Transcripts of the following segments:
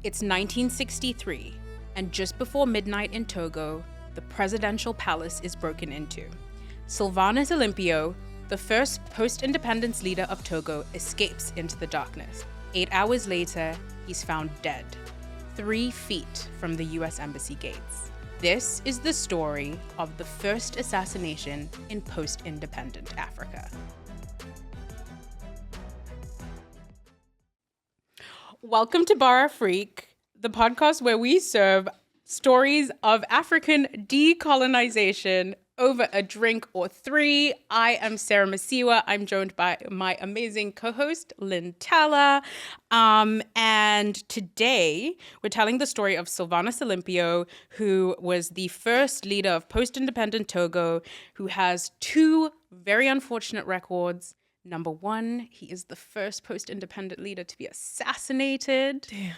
It's 1963, and just before midnight in Togo, the presidential palace is broken into. Sylvanus Olympio, the first post-independence leader of Togo, escapes into the darkness. 8 hours later, he's found dead, 3 feet from the US Embassy gates. This is the story of the first assassination in post-independent Africa. Welcome to Bar Afrique, the podcast where we serve stories of African decolonization over a drink or 3. I am Sarah Masiwa. I'm joined by my amazing co-host, Lynn Talla. And today we're telling the story of Sylvanus Olympio, who was the first leader of post-independent Togo, who has 2 very unfortunate records. Number 1, he is the first post-independent leader to be assassinated. Damn.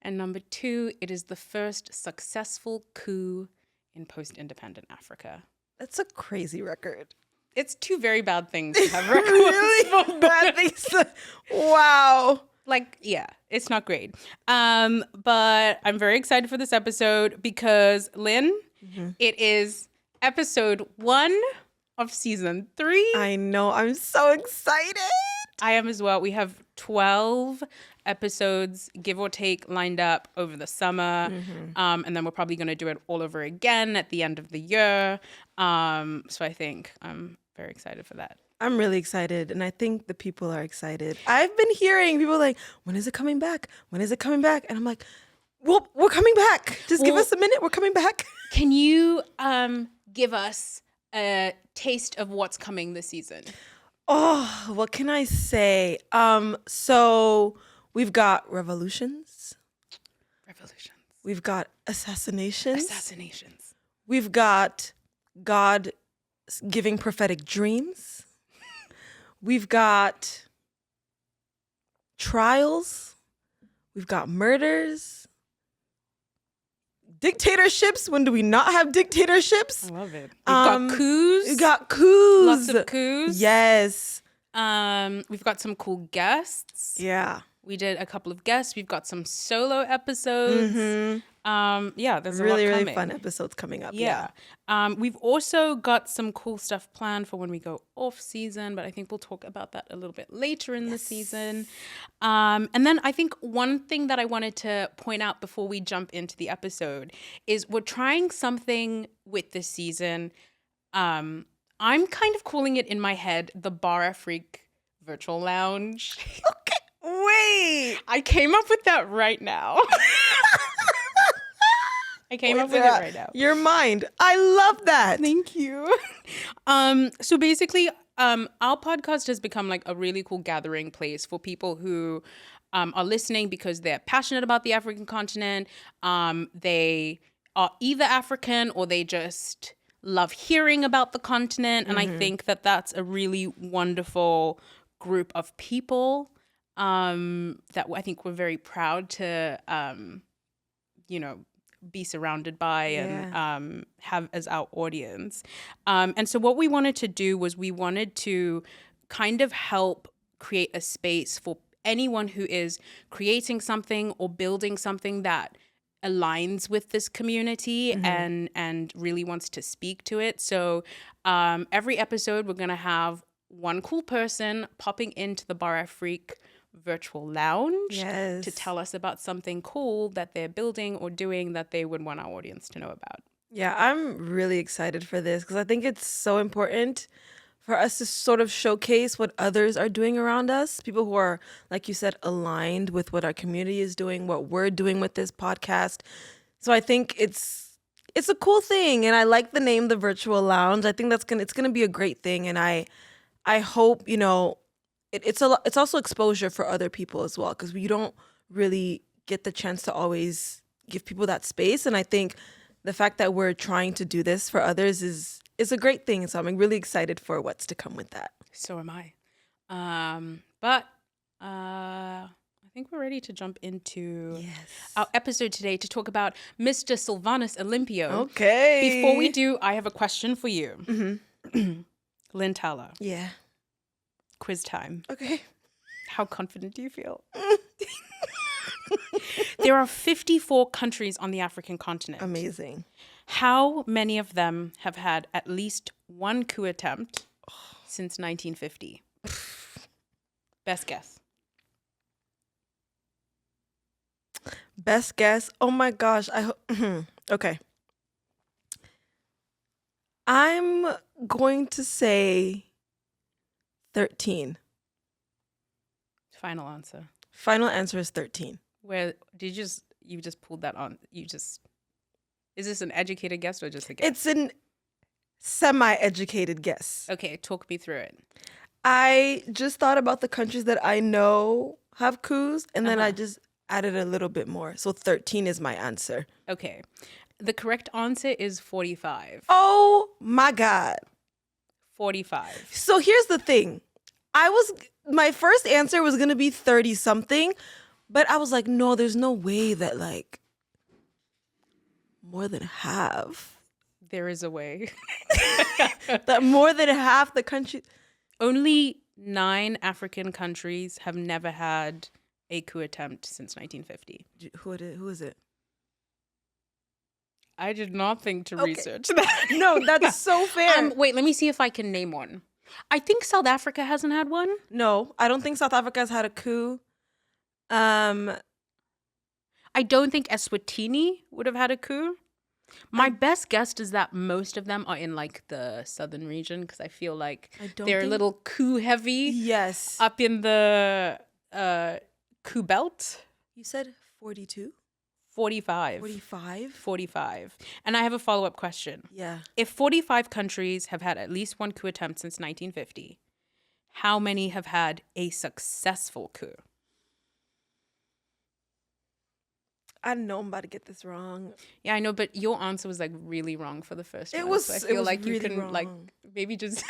And number 2, it is the first successful coup in post-independent Africa. That's a crazy record. It's 2 very bad things to have records. Really bad things. Wow. Yeah, it's not great. But I'm very excited for this episode because, Lynn, it is episode 1 of season 3. I know. I'm so excited. I am as well. We have 12 episodes, give or take, lined up over the summer. And then we're probably going to do it all over again at the end of the year. So I think I'm very excited for that. I'm really excited. And I think the people are excited. I've been hearing people like, when is it coming back? When is it coming back? And I'm like, well, we're coming back. Just give us a minute. We're coming back. Can you give us a taste of what's coming this season? Oh, what can I say? So we've got revolutions. We've got assassinations. We've got God giving prophetic dreams. We've got trials. We've got murders. Dictatorships. When do we not have dictatorships? I love it. We've got coups. We've got coups. Lots of coups. Yes. We've got some cool guests. Yeah. We did a couple of guests. We've got some solo episodes. There's really, a lot coming. really fun episodes coming up. Yeah. We've also got some cool stuff planned for when we go off season, but I think we'll talk about that a little bit later in the season. And then I think one thing that I wanted to point out before we jump into the episode is we're trying something with this season. I'm kind of calling it in my head the Bar Afrique Virtual Lounge. Okay. Wait. I came up with that right now. Your mind. I love that. Thank you. So basically, our podcast has become like a really cool gathering place for people who are listening because they're passionate about the African continent. They are either African or they just love hearing about the continent. And I think that that's a really wonderful group of people that I think we're very proud to, be surrounded by and have as our audience. And so what we wanted to do was we wanted to kind of help create a space for anyone who is creating something or building something that aligns with this community and really wants to speak to it. So every episode we're going to have one cool person popping into the Bar Afrique Virtual Lounge to tell us about something cool that they're building or doing that they would want our audience to know about. Yeah, I'm really excited for this because I think it's so important for us to sort of showcase what others are doing around us. People who are, like you said, aligned with what our community is doing, what we're doing with this podcast. So I think it's a cool thing, and I like the name, the Virtual Lounge. I think it's gonna be a great thing, and I hope it's also exposure for other people as well, because we don't really get the chance to always give people that space. And I think the fact that we're trying to do this for others is a great thing. So I'm really excited for what's to come with that. So am I. But I think we're ready to jump into our episode today to talk about Mr. Sylvanus Olympio. Okay. Before we do, I have a question for you. Lynn Talla. Yeah. Quiz time. Okay. How confident do you feel? There are 54 countries on the African continent. Amazing. How many of them have had at least one coup attempt since 1950? Best guess. Best guess. Oh my gosh. Okay. I'm going to say 13. Final answer. Final answer is 13. Where did you just pulled that on? Is this an educated guess or just a guess? It's an semi-educated guess. Okay, talk me through it. I just thought about the countries that I know have coups, and then I just added a little bit more. So 13 is my answer. Okay. The correct answer is 45. Oh my God. 45. So here's the thing. My first answer was going to be 30 something, but I was like, no, there's no way that like more than half. There is a way. That more than half the country. Only 9 African countries have never had a coup attempt since 1950. Who is it? I did not think to research that. No, that's so fair. Wait, let me see if I can name one. I think South Africa hasn't had one. No, I don't think South Africa has had a coup. I don't think Eswatini would have had a coup. My best guess is that most of them are in like the southern region because I feel like they're a little coup heavy. Yes. Up in the coup belt. You said 42? 45. 45? 45. And I have a follow-up question. Yeah. If 45 countries have had at least one coup attempt since 1950, how many have had a successful coup? I know I'm about to get this wrong. Yeah, I know, but your answer was like really wrong for the first one. It was. So I feel like really you can wrong. like maybe just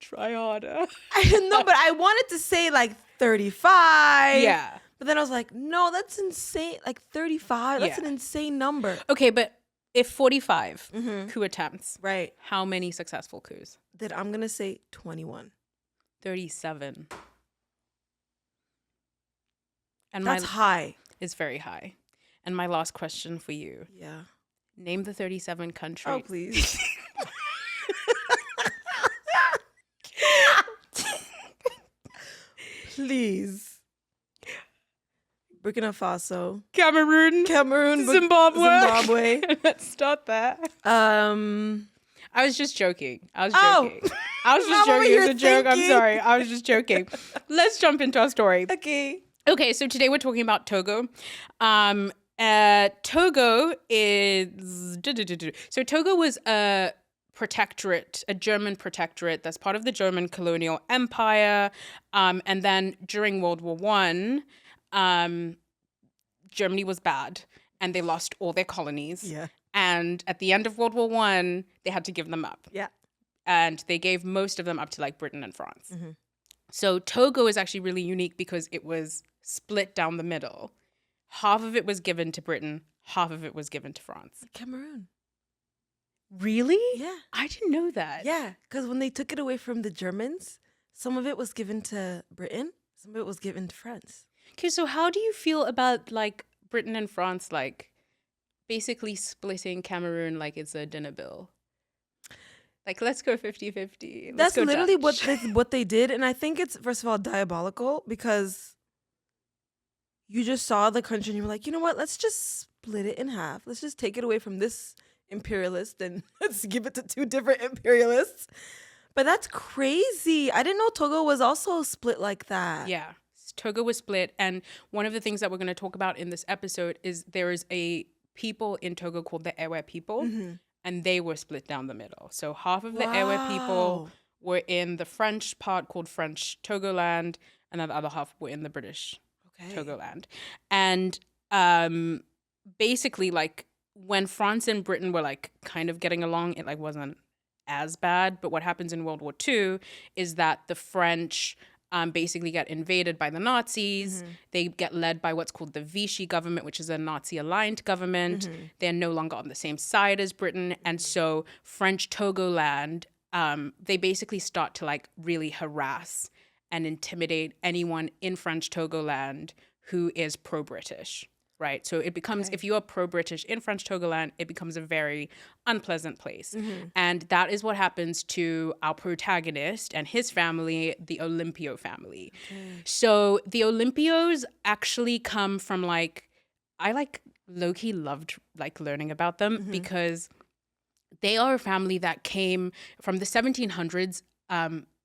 try harder. I know, but I wanted to say like 35. Yeah. But then I was like, no, that's insane. Like 35. That's an insane number. Okay, but if 45 coup attempts, Right. how many successful coups? Then I'm going to say 21. 37. And That's high. It's very high. And my last question for you. Yeah. Name the 37 countries. Oh, please. Please. Burkina Faso. Cameroon. Zimbabwe. Let's start there. I was just joking. I was joking. I was just joking. It's a joke. I'm sorry. I was just joking. Let's jump into our story. Okay, so today we're talking about Togo. Togo was a protectorate, a German protectorate that's part of the German colonial empire. And then during World War I, Germany was bad and they lost all their colonies. Yeah. And at the end of World War I, they had to give them up. Yeah. And they gave most of them up to like Britain and France. Mm-hmm. So Togo is actually really unique because it was split down the middle. Half of it was given to Britain, half of it was given to France. Cameroon. Really? Yeah. I didn't know that. Yeah, because when they took it away from the Germans, some of it was given to Britain, some of it was given to France. Okay, so how do you feel about like Britain and France like basically splitting Cameroon like it's a dinner bill? Like, let's go 50-50. That's literally what they did. And I think it's, first of all, diabolical because you just saw the country and you were like, you know what? Let's just split it in half. Let's just take it away from this imperialist and let's give it to 2 different imperialists. But that's crazy. I didn't know Togo was also split like that. Yeah. Togo was split. And one of the things that we're going to talk about in this episode is there is a people in Togo called the Ewe people. Mm-hmm. And they were split down the middle. So half of the Ewe people were in the French part called French Togoland, and then the other half were in the British Togoland. And basically, like, when France and Britain were, like, kind of getting along, it, like, wasn't as bad. But what happens in World War II is that the French basically get invaded by the Nazis. Mm-hmm. They get led by what's called the Vichy government, which is a Nazi-aligned government. Mm-hmm. They're no longer on the same side as Britain. And so French Togoland, they basically start to like really harass and intimidate anyone in French Togoland who is pro-British, right? So it becomes, if you are pro-British in French Togoland, it becomes a very unpleasant place. And that is what happens to our protagonist and his family, the Olympio family. So the Olympios actually come from like, I like low-key loved like learning about them because they are a family that came from the 1700s.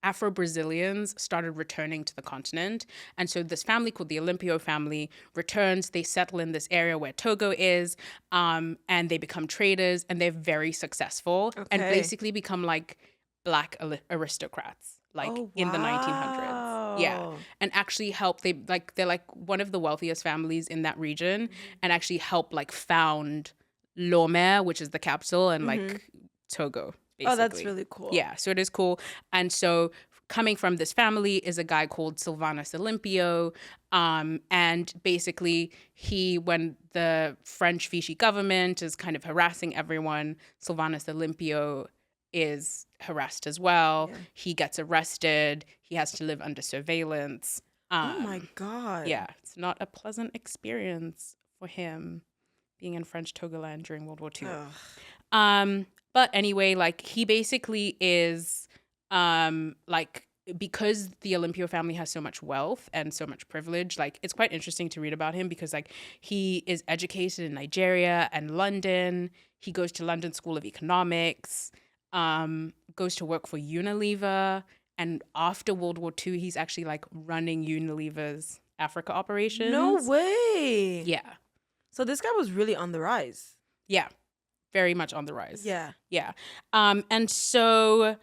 Afro-Brazilians started returning to the continent. And so this family called the Olympio family returns. They settle in this area where Togo is, and they become traders, and they're very successful and basically become like black aristocrats, like in the 1900s. Yeah. And actually help, they're like one of the wealthiest families in that region and actually help like found Lomé, which is the capital, and like Togo. Basically. Oh, that's really cool. Yeah, so it is cool. And so coming from this family is a guy called Sylvanus Olympio. And basically when the French Vichy government is kind of harassing everyone, Sylvanus Olympio is harassed as well. Yeah. He gets arrested. He has to live under surveillance. Oh my God. Yeah, it's not a pleasant experience for him being in French Togoland during World War II. But anyway, like he basically is like, because the Olympio family has so much wealth and so much privilege, like it's quite interesting to read about him because like he is educated in Nigeria and London. He goes to London School of Economics, goes to work for Unilever. And after World War II, he's actually like running Unilever's Africa operations. No way. Yeah. So this guy was really on the rise. Yeah. Very much on the rise. Yeah. Yeah. And so,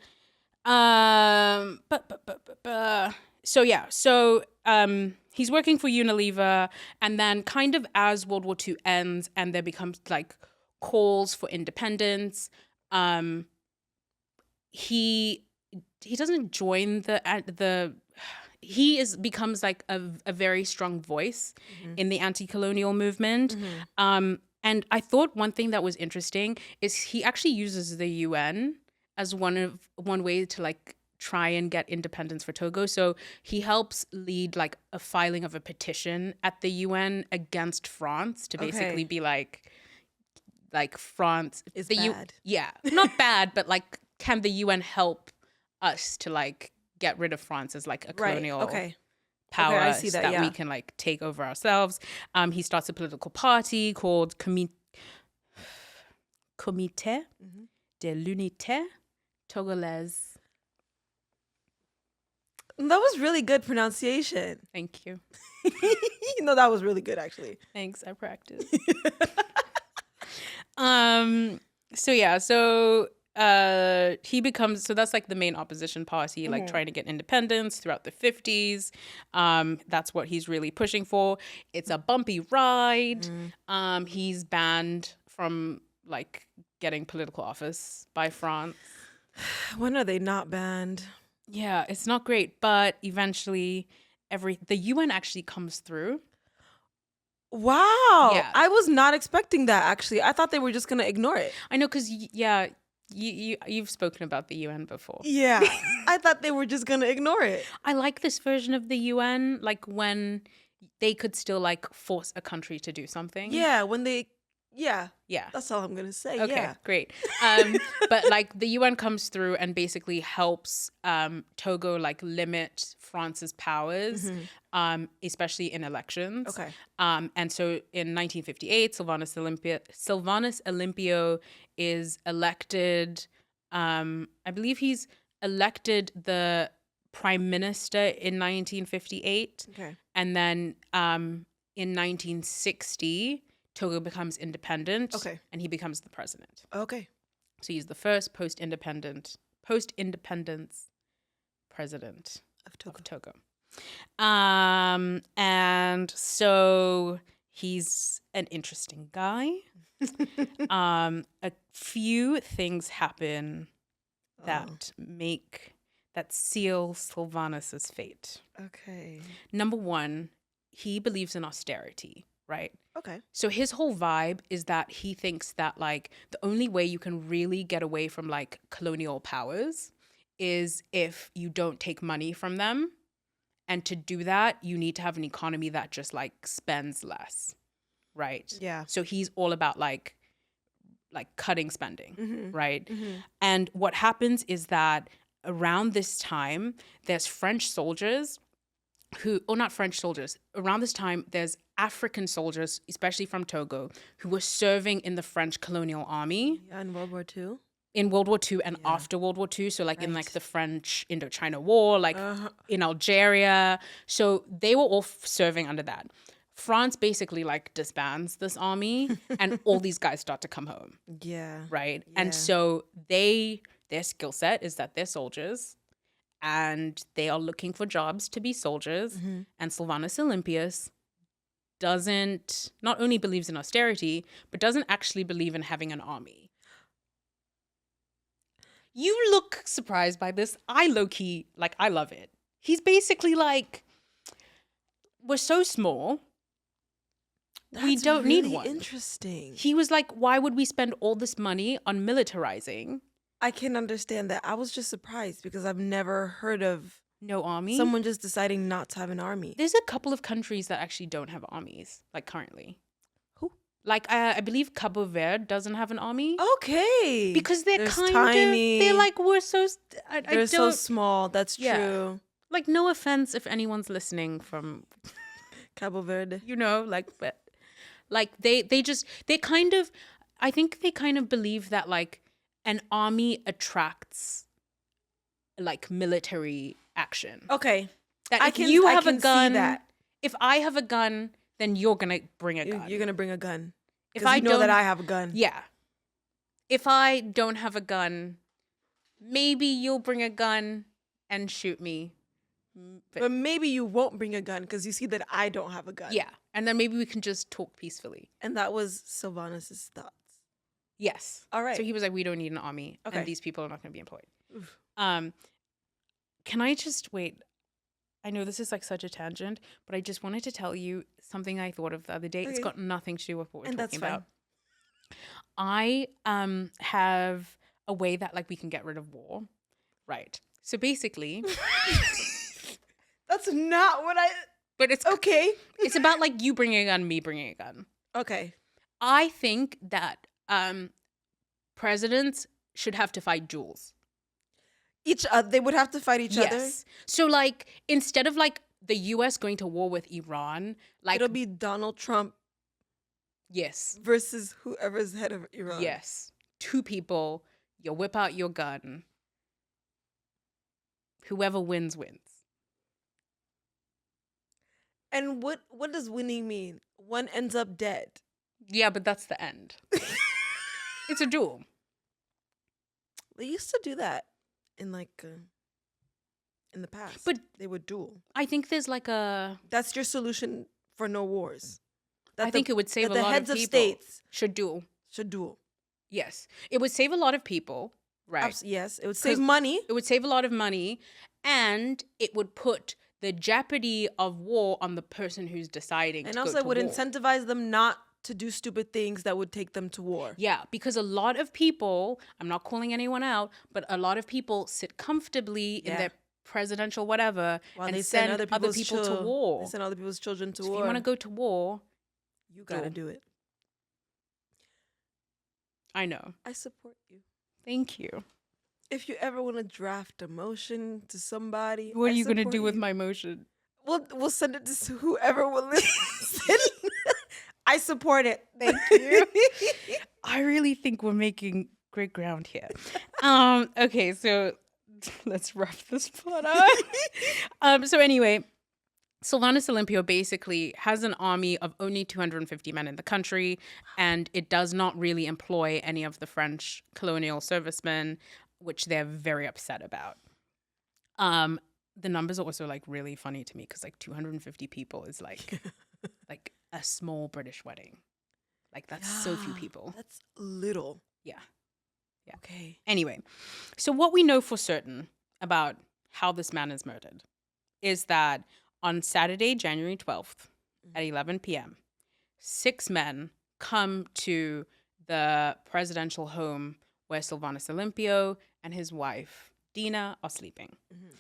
he's working for Unilever, and then kind of as World War II ends and there becomes like calls for independence, he doesn't join becomes like a very strong voice in the anti-colonial movement. And I thought one thing that was interesting is he actually uses the UN as one way to like try and get independence for Togo. So he helps lead like a filing of a petition at the UN against France to basically be like France is bad. Yeah, not bad, but like, can the UN help us to like get rid of France as like a colonial power I see that, we can like take over ourselves. He starts a political party called Comité de l'Unité Togolaise. That was really good pronunciation. Thank you. No, that was really good actually. Thanks, I practiced. He becomes, so that's like the main opposition party, like trying to get independence throughout the 50s. That's what he's really pushing for. It's a bumpy ride. He's banned from like getting political office by France. When are they not banned? Yeah, it's not great, but eventually the UN actually comes through. Wow. Yeah. I was not expecting that actually. I thought they were just going to ignore it. I know, because you've spoken about the UN before. Yeah. I thought they were just going to ignore it. I like this version of the UN, like when they could still like force a country to do something. Yeah, when they Yeah. Yeah. That's all I'm going to say. Okay, Yeah. great. But like the UN comes through and basically helps Togo like limit France's powers, especially in elections. Okay. And so in 1958, Sylvanus Olympio is elected. I believe he's elected the prime minister in 1958. Okay. And then in 1960, Togo becomes independent. Okay. And he becomes the president. Okay. So he's the first post-independence president Of Togo. of Togo. And so he's an interesting guy. A few things happen that seal Sylvanus's fate. Okay. Number one, he believes in austerity, right? Okay. So his whole vibe is that he thinks that like the only way you can really get away from like colonial powers is if you don't take money from them And to do that, you need to have an economy that just like spends less, right? Yeah. So he's all about like cutting spending, Mm-hmm. right? Mm-hmm. And what happens is that around this time, there's French soldiers or not French soldiers. Around this time, there's African soldiers, especially from Togo, who were serving in the French colonial army Yeah, in World War II. in World War II and Yeah. after World War II. So like in like Right. the French Indochina War, like Uh-huh. in Algeria. So they were all serving under that. France basically like disbands this army and all these guys start to come home, Yeah. right? Yeah. And so their skill set is that they're soldiers and they are looking for jobs to be soldiers. Mm-hmm. And Sylvanus Olympius not only believes in austerity, but doesn't actually believe in having an army. You look surprised by this. I low-key, like, I love it. He's basically like, we're so small, we That's don't need really one. interesting. He was like, why would we spend all this money on militarizing? I can understand that. I was just surprised because I've never heard of No army? someone just deciding not to have an army. There's a couple of countries that actually don't have armies, like currently. Who? Like, I believe Cabo Verde doesn't have an army. Okay. Because they're kind tiny. of, they're like, we're so, They're so small. That's Yeah. true. like, no offense if anyone's listening from, Cabo Verde. you know, like, but, like, they kind of, I think they kind of believe that, like, an army attracts, like, military action. Okay. That I if can- you I have a can see gun, that. if I have a gun, then you're going to bring a gun. You're going to bring a gun. If Because I you know that don't- I have a gun. Yeah. If I don't have a gun, maybe you'll bring a gun and shoot me. But maybe you won't bring a gun because you see that I don't have a gun. Yeah. And then maybe we can just talk peacefully. And that was Sylvanus's thoughts. Yes. All right. So he was like, we don't need an army. Okay. And these people are not going to be employed. Oof. Can I just wait? I know this is like such a tangent, but I just wanted to tell you something I thought of the other day. It's Okay. got nothing to do with what we're And that's talking fine. about. I have a way that like we can get rid of war. Right. So basically, That's not what I... but it's Okay. it's about like you bringing a gun, me bringing a gun. Okay. I think that presidents should have to fight duels. They would have to fight each other. Yes. So like instead of like the US going to war with Iran, like It'll be Donald Trump yes. versus whoever's head of Iran. Yes. Two people, you whip out your gun. Whoever wins wins. And what does winning mean? One ends up dead. Yeah, but that's the end. It's a duel. They used to do that in in the past. But- they would duel. I think there's like a That's your solution for no wars. I think it would save a the lot heads of of people. states Should duel. should duel. Yes. It would save a lot of people, right? Yes, it would save 'Cause money. It would save a lot of money and it would put the jeopardy of war on the person who's deciding And to also go it to would war. incentivize them not to do stupid things that would take them to war. Yeah, because a lot of people, I'm not calling anyone out, but a lot of people sit comfortably in Yeah. their presidential whatever While and they send send other people to war. They send other people's children to So if war. you want to go to war, You gotta duel. do it. I know. I support you. Thank you. If you ever want to draft a motion to somebody, What are I you going to support do with you. my motion? We'll send it to whoever will listen. I support it. Thank you. I really think we're making great ground here. Okay, so let's wrap this part up. So anyway, Sylvanus Olympio basically has an army of only 250 men in the country, and it does not really employ any of the French colonial servicemen, which they're very upset about. The numbers are also like really funny to me because like 250 people is like like a small British wedding. Like that's so few Yeah, people. That's little. Yeah. Yeah. Okay. Anyway, so what we know for certain about how this man is murdered is that on Saturday, January 12th at 11 p.m., 6 men come to the presidential home where Sylvanus Olympio and his wife, Dina, are sleeping. Mhm.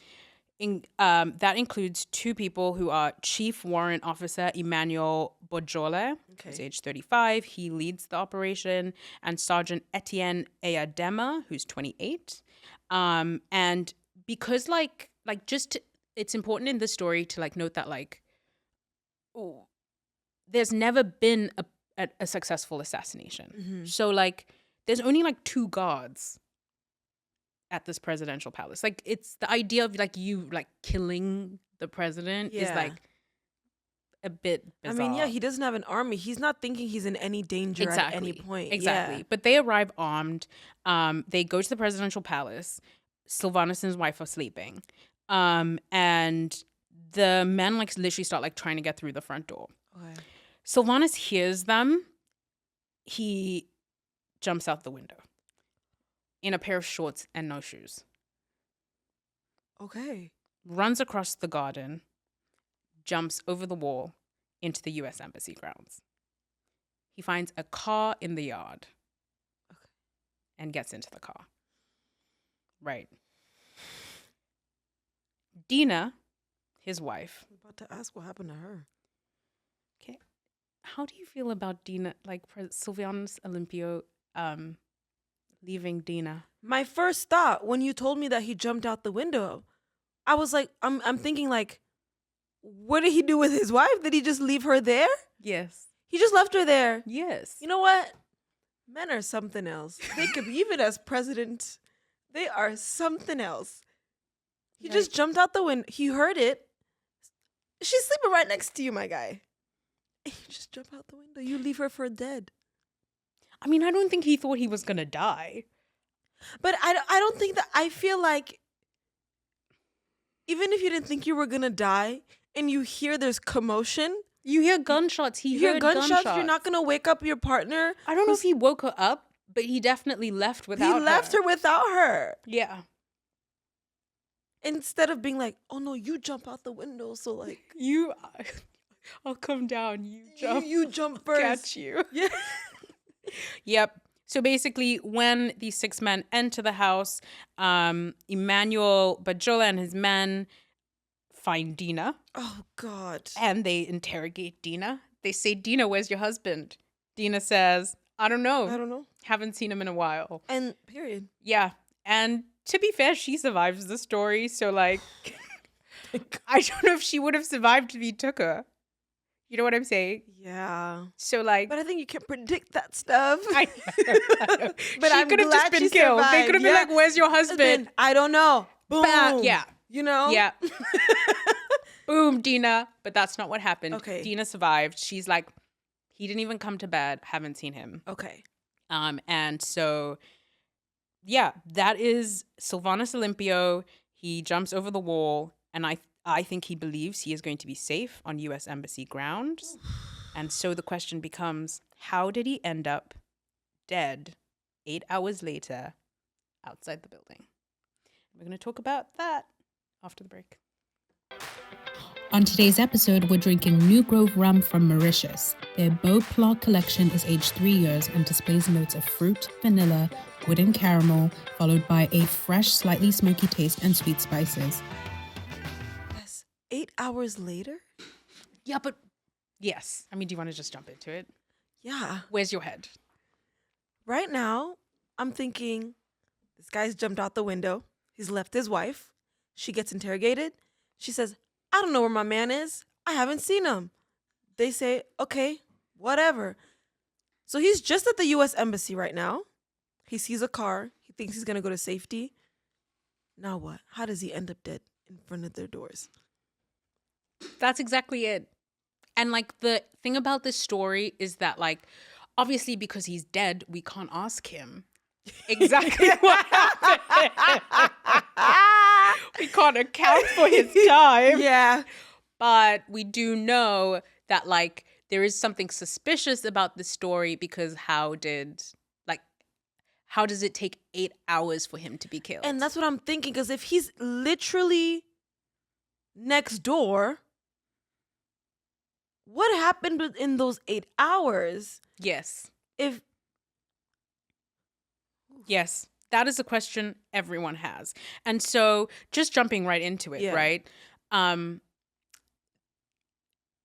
That includes two people who are Chief Warrant Officer Emmanuel Bojole, who's age 35. He leads the operation, and Sergeant Etienne Eyadema, who's 28. And because it's important in this story to note that there's never been a successful assassination. So there's only two guards at this presidential palace. It's the idea of you killing the president is a bit bizarre. I mean, he doesn't have an army. He's not thinking he's in any danger at any point. Exactly. Yeah. But they arrive armed. They go to the presidential palace. Sylvanus and his wife are sleeping. And the men literally start trying to get through the front door. Okay. Sylvanus hears them. He jumps out the window in a pair of shorts and no shoes. Okay. Runs across the garden, jumps over the wall into the U.S. Embassy grounds. He finds a car in the yard and gets into the car. Right. Dina, his wife. I'm about to ask what happened to her. Okay. How do you feel about Dina, Sylvanus Olympio leaving Dina? My first thought when you told me that he jumped out the window, I was I'm thinking what did he do with his wife? Did he just leave her there? Yes. He just left her there. Yes. You know what? Men are something else. They could be, even as president, they are something else. He just jumped out the window. He heard it. She's sleeping right next to you, my guy. And you just jump out the window. You leave her for dead. I mean, I don't think he thought he was going to die. But I don't think that, I feel like even if you didn't think you were going to die and you hear there's commotion. You hear gunshots. He heard gunshots. You're not going to wake up your partner. I don't know if he woke her up, but he definitely left without her. He left her without her. Yeah. Instead of being oh no, you jump out the window. So I'll come down. You jump. You jump first. Catch you. Yeah. Yep. So basically, when these six men enter the house, Emmanuel Bajola and his men find Dina. Oh, God. And they interrogate Dina. They say, Dina, where's your husband? Dina says, I don't know. Haven't seen him in a while. And period. Yeah. And to be fair, she survives the story. So, I don't know if she would have survived if he took her. You know what I'm saying? Yeah. So, but I think you can't predict that stuff. I know. But she could have just been killed. Survived. They could have been where's your husband? I don't know. Boom. Yeah. You know? Yeah. Boom, Dina. But that's not what happened. Okay. Dina survived. She's he didn't even come to bed. Haven't seen him. Okay. And so, yeah, that is Sylvanus Olympio. He jumps over the wall, and I think he believes he is going to be safe on U.S. Embassy grounds. And so the question becomes, how did he end up dead 8 hours later outside the building? We're going to talk about that after the break. On today's episode, we're drinking New Grove rum from Mauritius. Their Beau Plat collection is aged 3 years and displays notes of fruit, vanilla, wood and caramel, followed by a fresh, slightly smoky taste and sweet spices. 8 hours later? Yeah, but yes. I mean, do you want to just jump into it? Yeah. Where's your head? Right now, I'm thinking this guy's jumped out the window. He's left his wife. She gets interrogated. She says, I don't know where my man is. I haven't seen him. They say, okay, whatever. So he's just at the U.S. Embassy right now. He sees a car. He thinks he's going to go to safety. Now what? How does he end up dead in front of their doors? That's exactly it. And the thing about this story is that obviously because he's dead, we can't ask him exactly what happened. We can't account for his time. Yeah. But we do know that there is something suspicious about the story because how does it take 8 hours for him to be killed? And that's what I'm thinking, because if he's literally next door, what happened in those 8 hours? Yes. Yes, That is a question everyone has. And so just jumping right into it, Yeah. right?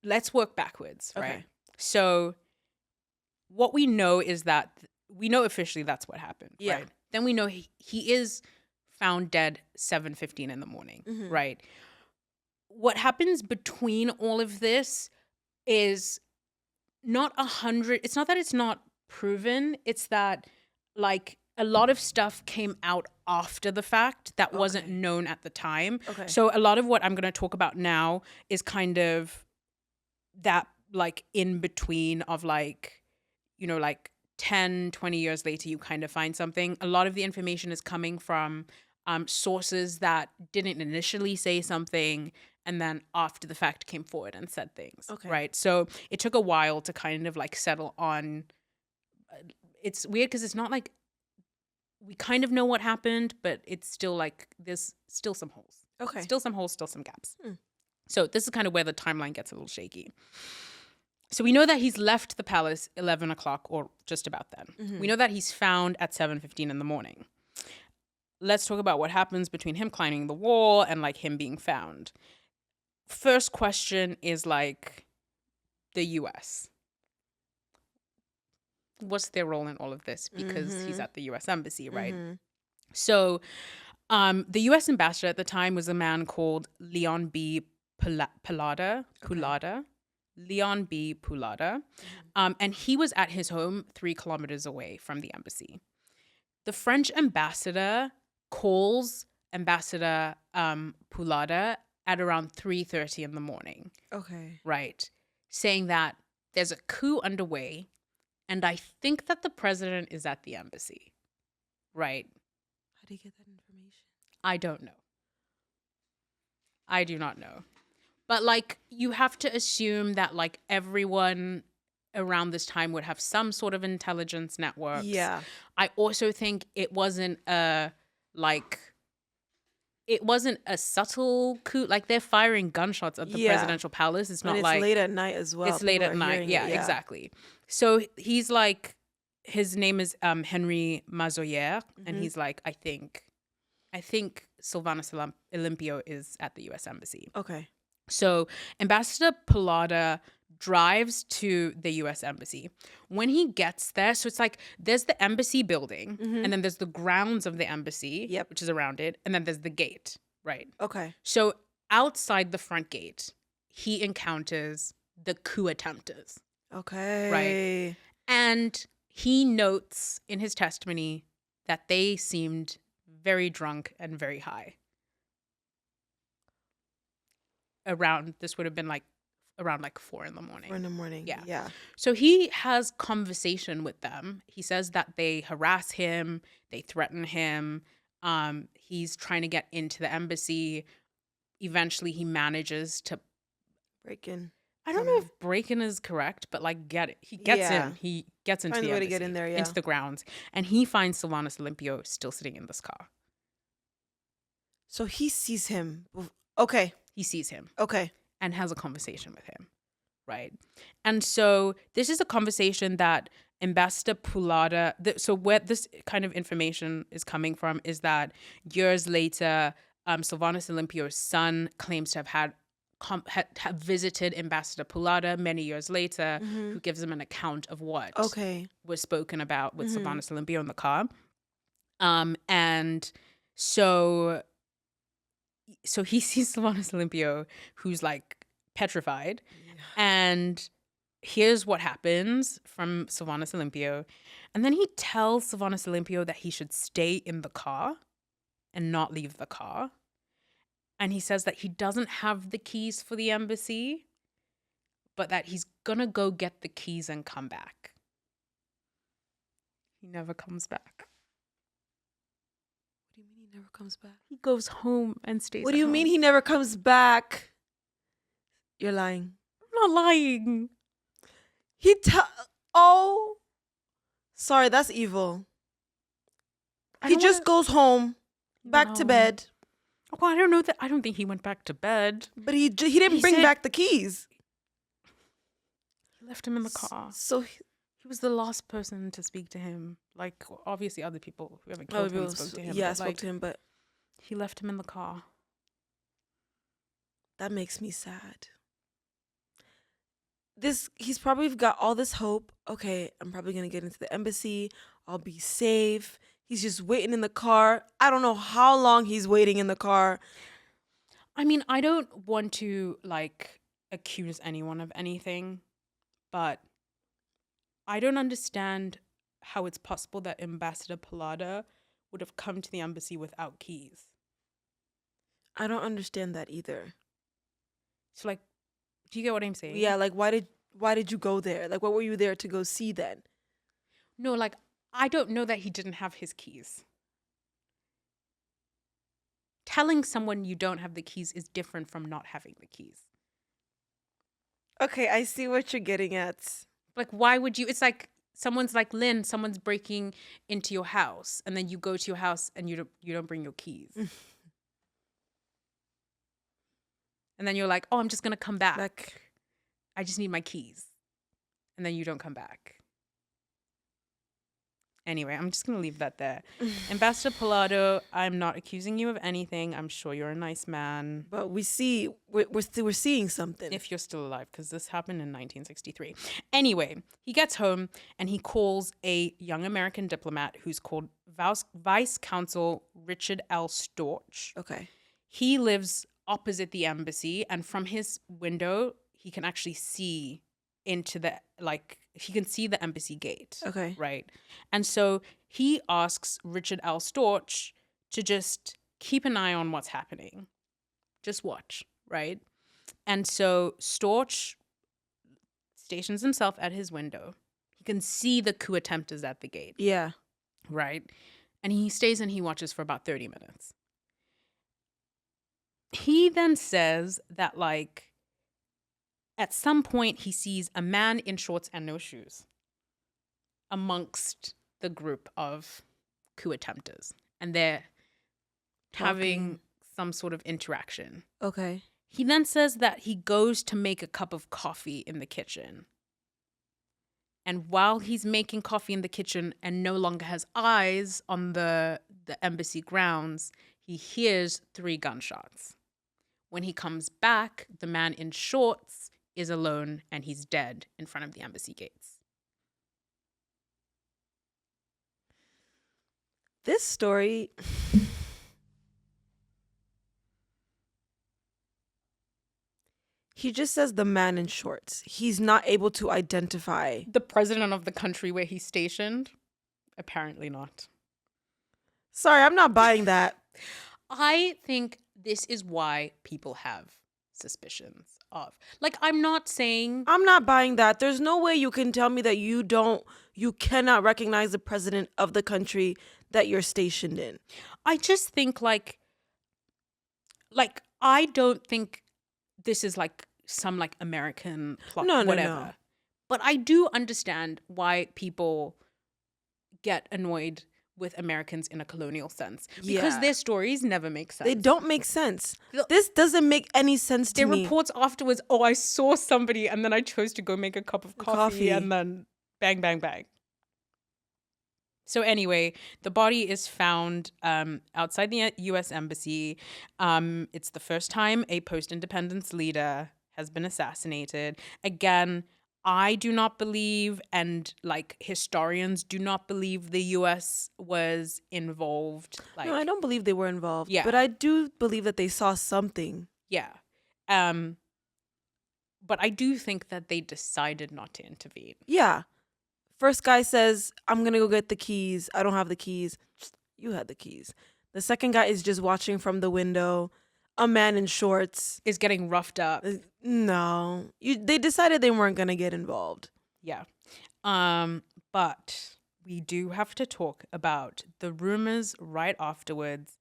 Let's work backwards, right? Okay. So what we know is that we know officially that's what happened, Yeah. right? Then we know he is found dead 7:15 in the morning, Mhm. right? What happens between all of this is not 100. It's not that it's not proven. It's that like a lot of stuff came out after the fact that wasn't Okay. known at the time. Okay. So a lot of what I'm going to talk about now is kind of that like in between of like, like 10, 20 years later, you kind of find something. A lot of the information is coming from sources that didn't initially say something and then after the fact came forward and said things. Okay. Right. So it took a while to kind of like settle on. It's weird because it's not like we kind of know what happened, but it's still like there's still some holes. Okay. Still some holes, still some gaps. Hmm. So this is kind of where the timeline gets a little shaky. So we know that he's left the palace 11 o'clock or just about then. Mhm. We know that he's found at 7:15 in the morning. Let's talk about what happens between him climbing the wall and like him being found. First question is like the US. What's their role in all of this? Because he's at the US embassy, right? Mhm. So the US ambassador at the time was a man called Leon B. Pulada. Leon B. Pulada. And he was at his home 3 kilometers away from the embassy. The French ambassador calls Ambassador Pulada at around 3:30 in the morning, Okay. right? Saying that there's a coup underway and I think that the president is at the embassy, right? How do you get that information? I don't know. I do not know. But like you have to assume that like everyone around this time would have some sort of intelligence networks. Yeah. I also think it wasn't a subtle coup. Like they're firing gunshots at the Yeah. presidential palace. It's And not it's like late at night as well. it's late People at are night. hearing Yeah, it, exactly. So he's like, his name is Henry Mazoyer, and he's like, I think Sylvanus Olympio is at the U.S. embassy. Okay. So Ambassador Pulada drives to the U.S. embassy. When he gets there, so it's like there's the embassy building, and then there's the grounds of the embassy, Yep. which is around it, and then there's the gate, right? Okay. So outside the front gate, he encounters the coup attempters. Okay. And he notes in his testimony that they seemed very drunk and very high. This would have been like around like 4 in the morning. 4 in the morning. Yeah. Yeah. So he has conversation with them. He says that they harass him, they threaten him. He's trying to get into the embassy. Eventually he manages to Break in. I don't know if break-in is correct, but like he gets Yeah. in. He gets into Find the a way to embassy, get in there, yeah. into the grounds, and he finds Sylvanus Olympio still sitting in this car. So he sees him. Okay. He sees him Okay. and has a conversation with him, right? And so this is a conversation that Ambassador Pulada. So where this kind of information is coming from is that years later, Sylvanus Olympio's son claims to have have visited Ambassador Pulada many years later, who gives him an account of what was spoken about with Sylvanus Olympio in the car. And so he sees Sylvanus Olympio, who's like petrified. Yeah. And here's what happens from Sylvanus Olympio. And then he tells Sylvanus Olympio that he should stay in the car and not leave the car. And he says that he doesn't have the keys for the embassy, but that he's gonna go get the keys and come back. He never comes back. What do you mean he never comes back? He goes home and stays. What do you mean he never comes back? You're lying. I'm not lying. Oh, sorry, that's evil. He just goes home, back to bed. Well, I don't know that. I don't think he went back to bed. But he didn't bring back the keys. He left him in the car. So he was the last person to speak to him. Like, obviously other people who haven't killed him spoke to him. Yeah, but, spoke like, to him, but he left him in the car. that makes me sad. He's probably got all this hope. Okay, I'm probably gonna get into the embassy. I'll be safe. He's just waiting in the car. I don't know how long he's waiting in the car. I mean, I don't want to, like, accuse anyone of anything, but I don't understand how it's possible that Ambassador Palada would have come to the embassy without keys. I don't understand that either. So, like, do you get what I'm saying? Yeah, like why did you go there? Like what were you there to go see then? No, like, I don't know that he didn't have his keys. Telling someone you don't have the keys is different from not having the keys. Okay, I see what you're getting at. Like, why would you? It's like someone's like, Lynn, someone's breaking into your house, and then you go to your house and you don't bring your keys. And then you're like, oh, I'm just gonna come back. I just need my keys. And then you don't come back. Anyway, I'm just gonna leave that there. Ambassador Palado, I'm not accusing you of anything. I'm sure you're a nice man. But we're seeing something. If you're still alive, because this happened in 1963. Anyway, he gets home and he calls a young American diplomat who's called Vice Consul Richard L. Storch. Okay. He lives opposite the embassy, and from his window, he can actually see into the, like, he can see the embassy gate. Okay. Right. And so he asks Richard L. Storch to just keep an eye on what's happening. Just watch. Right. And so Storch stations himself at his window. He can see the coup attempt is at the gate. Yeah. Right. And he stays and he watches for about 30 minutes. He then says that, like, at some point he sees a man in shorts and no shoes amongst the group of coup attempters. And they're having some sort of interaction. Okay. He then says that he goes to make a cup of coffee in the kitchen. And while he's making coffee in the kitchen and no longer has eyes on the embassy grounds, he hears 3 gunshots. When he comes back, the man in shorts is alone and he's dead in front of the embassy gates. This story... He just says the man in shorts. He's not able to identify. The president of the country where he's stationed? Apparently not. Sorry, I'm not buying that. I think this is why people have suspicions of. Like, I'm not buying that. There's no way you can tell me that you cannot recognize the president of the country that you're stationed in. I just think like I don't think this is like some like American plot, whatever. No. But I do understand why people get annoyed with Americans in a colonial sense. Because their stories never make sense. They don't make sense. This doesn't make any sense to me. Their reports afterwards, oh, I saw somebody and then I chose to go make a cup of coffee. And then bang, bang, bang. So anyway, the body is found outside the U.S. Embassy. It's the first time a post-independence leader has been assassinated. Again, I do not believe, and like historians do not believe, the U.S. was involved. No, I don't believe they were involved. Yeah. But I do believe that they saw something. Yeah. But I do think that they decided not to intervene. Yeah. First guy says, I'm going to go get the keys. I don't have the keys. You had the keys. The second guy is just watching from the window. A man in shorts is getting roughed up. No. They decided they weren't going to get involved. Yeah. But we do have to talk about the rumors right afterwards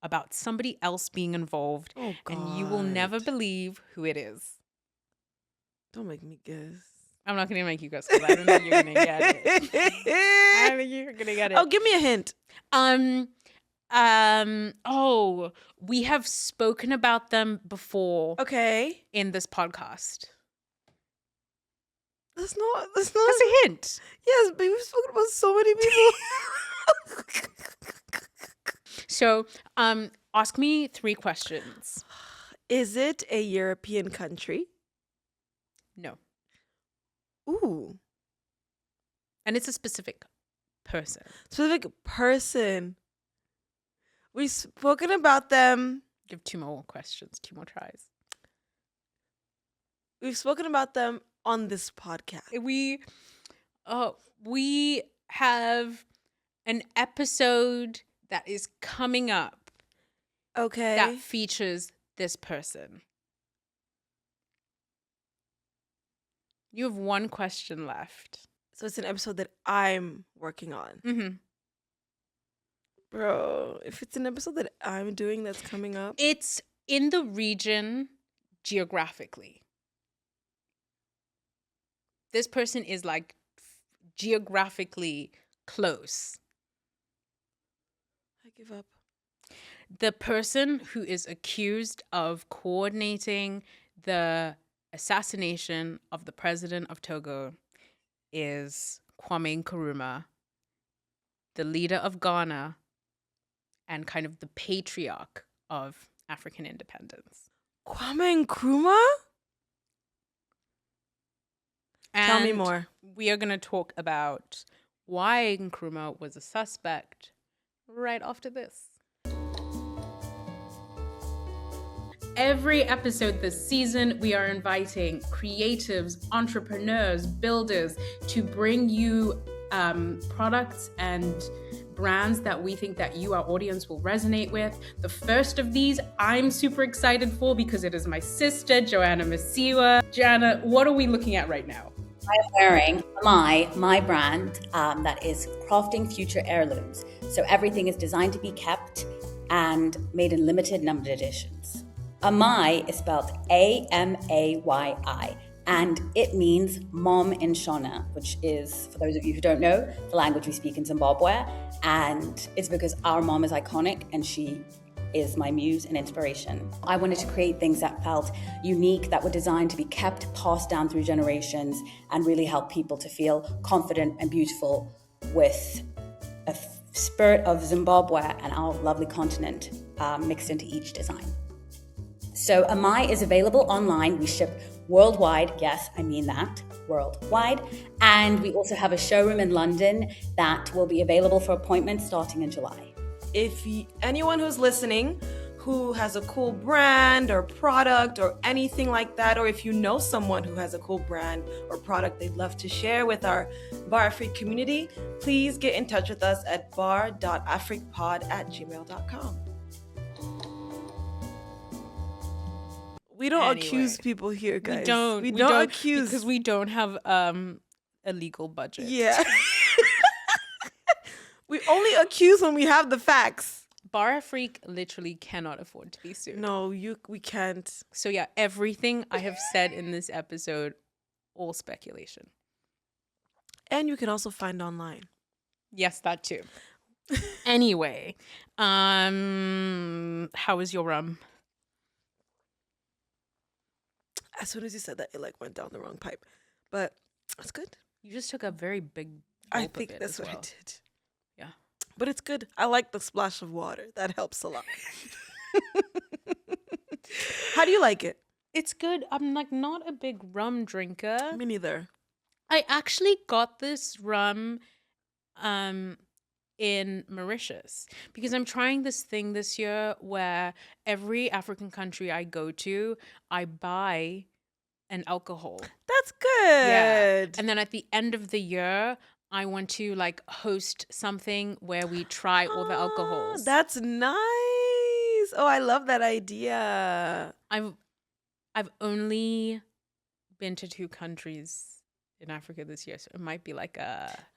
about somebody else being involved. Oh, God. And you will never believe who it is. Don't make me guess. I'm not going to make you guess because I don't think you're going to get it. I don't think you're going to get it. Oh, give me a hint. We have spoken about them before. Okay. In this podcast. That's not. That's a hint. Yes, but we've spoken about so many people. So, ask me 3 questions. Is it a European country? No. Ooh. And it's a specific person. Specific person. We've spoken about them. Give 2 more questions, 2 more tries. We've spoken about them on this podcast. We have an episode that is coming up Okay. that features this person. You have 1 question left. So it's an episode that I'm working on. Mm-hmm. Bro, if it's an episode that I'm doing that's coming up. It's in the region geographically. This person is like geographically close. I give up. The person who is accused of coordinating the assassination of the president of Togo is Kwame Nkrumah, the leader of Ghana, and kind of the patriarch of African independence. Kwame Nkrumah? Tell me And more. We are going to talk about why Nkrumah was a suspect right after this. Every episode this season, we are inviting creatives, entrepreneurs, builders to bring you products and brands that we think that you, our audience, will resonate with. The first of these I'm super excited for because it is my sister, Joanna Masiwa. Joanna, what are we looking at right now? I'm wearing my brand that is crafting future heirlooms. So everything is designed to be kept and made in limited numbered editions. Amai is spelled Amayi, and it means mom in Shona, which is, for those of you who don't know, the language we speak in Zimbabwe. And it's because our mom is iconic and she is my muse and inspiration. I wanted to create things that felt unique, that were designed to be kept, passed down through generations, and really help people to feel confident and beautiful with a spirit of Zimbabwe and our lovely continent mixed into each design. So Amai is available online. We ship worldwide. Yes, I mean that, worldwide. And we also have a showroom in London that will be available for appointments starting in July. If anyone who's listening who has a cool brand or product or anything like that, or if you know someone who has a cool brand or product they'd love to share with our Bar Afrique community, please get in touch with us at bar.afriquepod@gmail.com. We don't accuse people here, guys. We don't accuse because we don't have a legal budget. Yeah. We only accuse when we have the facts. Bar Afrique literally cannot afford to be sued. No, we can't. So yeah, everything I have said in this episode, all speculation. And you can also find online. Yes, that too. Anyway, how is your rum? As soon as you said that, it like went down the wrong pipe. But it's good. You just took a very big I gulp think of it that's as what I well. did. Yeah. But it's good. I like the splash of water. That helps a lot. How do you like it? It's good. I'm like not a big rum drinker. Me neither. I actually got this rum in Mauritius because I'm trying this thing this year where every African country I go to, I buy an alcohol. That's good. Yeah. And then at the end of the year, I want to like host something where we try all the alcohols. That's nice. Oh, I love that idea. I've only been to 2 countries in Africa this year, so it might be like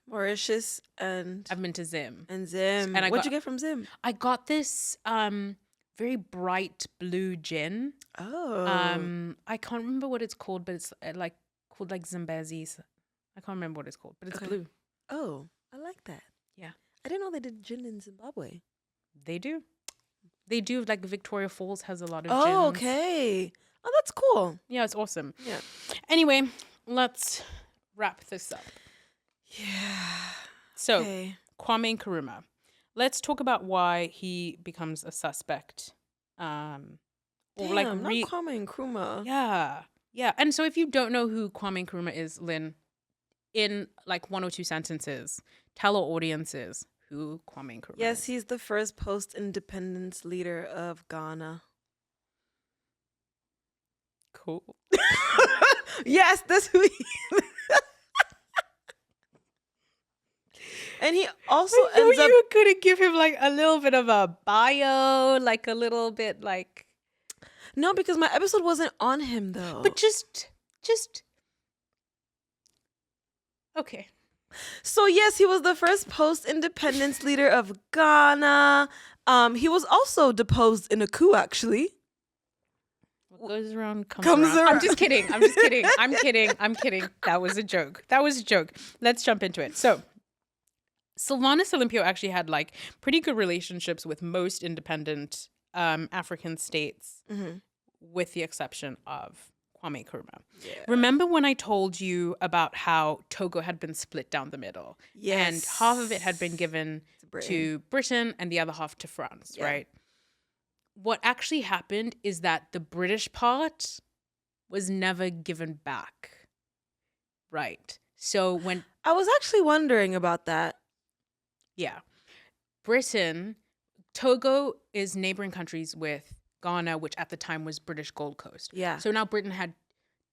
Mauritius and I've been to Zim. and Zim. And What'd you get from Zim? I got this very bright blue gin. Oh. I can't remember what it's called, but it's called like Zambezis. I can't remember what it's called, but it's Okay. blue. Oh, I like that. Yeah. I didn't know they did gin in Zimbabwe. They do. They do. Like Victoria Falls has a lot of Oh, gins. okay. Oh, that's cool. Yeah, it's awesome. Yeah. Anyway, let's wrap this up. Yeah. So, Okay. Kwame Nkrumah. Let's talk about why he becomes a suspect. Damn, Or not like Kwame Nkrumah. yeah. Yeah. And so if you don't know who Kwame Nkrumah is, Lynn, in like 1 or 2 sentences, tell our audiences who Kwame Nkrumah Yes, is. he's the first post-independence leader of Ghana. Cool. Yes, that's who he And he also I knew ends up you were gonna give him like a little bit of a bio, like a little bit like No, because my episode wasn't on him though. but just okay. So yes, he was the first post-independence leader of Ghana. He was also deposed in a coup, actually. What goes around comes, Comes around. I'm around. just kidding. I'm just kidding. I'm kidding. I'm kidding. That was a joke. That was a joke. Let's jump into it. So Sylvanus Olympio actually had like pretty good relationships with most independent African states, with the exception of Kwame Nkrumah. Yeah. Remember when I told you about how Togo had been split down the middle? Yes. And half of it had been given to Britain and the other half to France, Yeah. right? What actually happened is that the British part was never given back. Right. So when I was actually wondering about that. Yeah. Britain, Togo is neighboring countries with Ghana, which at the time was British Gold Coast. Yeah. So now Britain had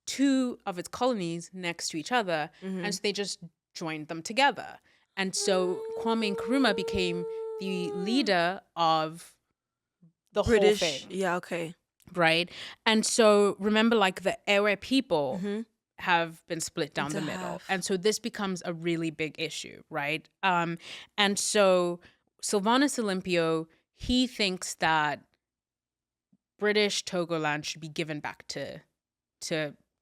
2 of its colonies next to each other, and so they just joined them together. And so Kwame Nkrumah became the leader of the British. whole thing, Yeah, okay. right? And so remember, like the Ewe people have been split down Into the middle. half. And so this becomes a really big issue, right? And so Sylvanus Olympio, he thinks that British Togoland should be given back to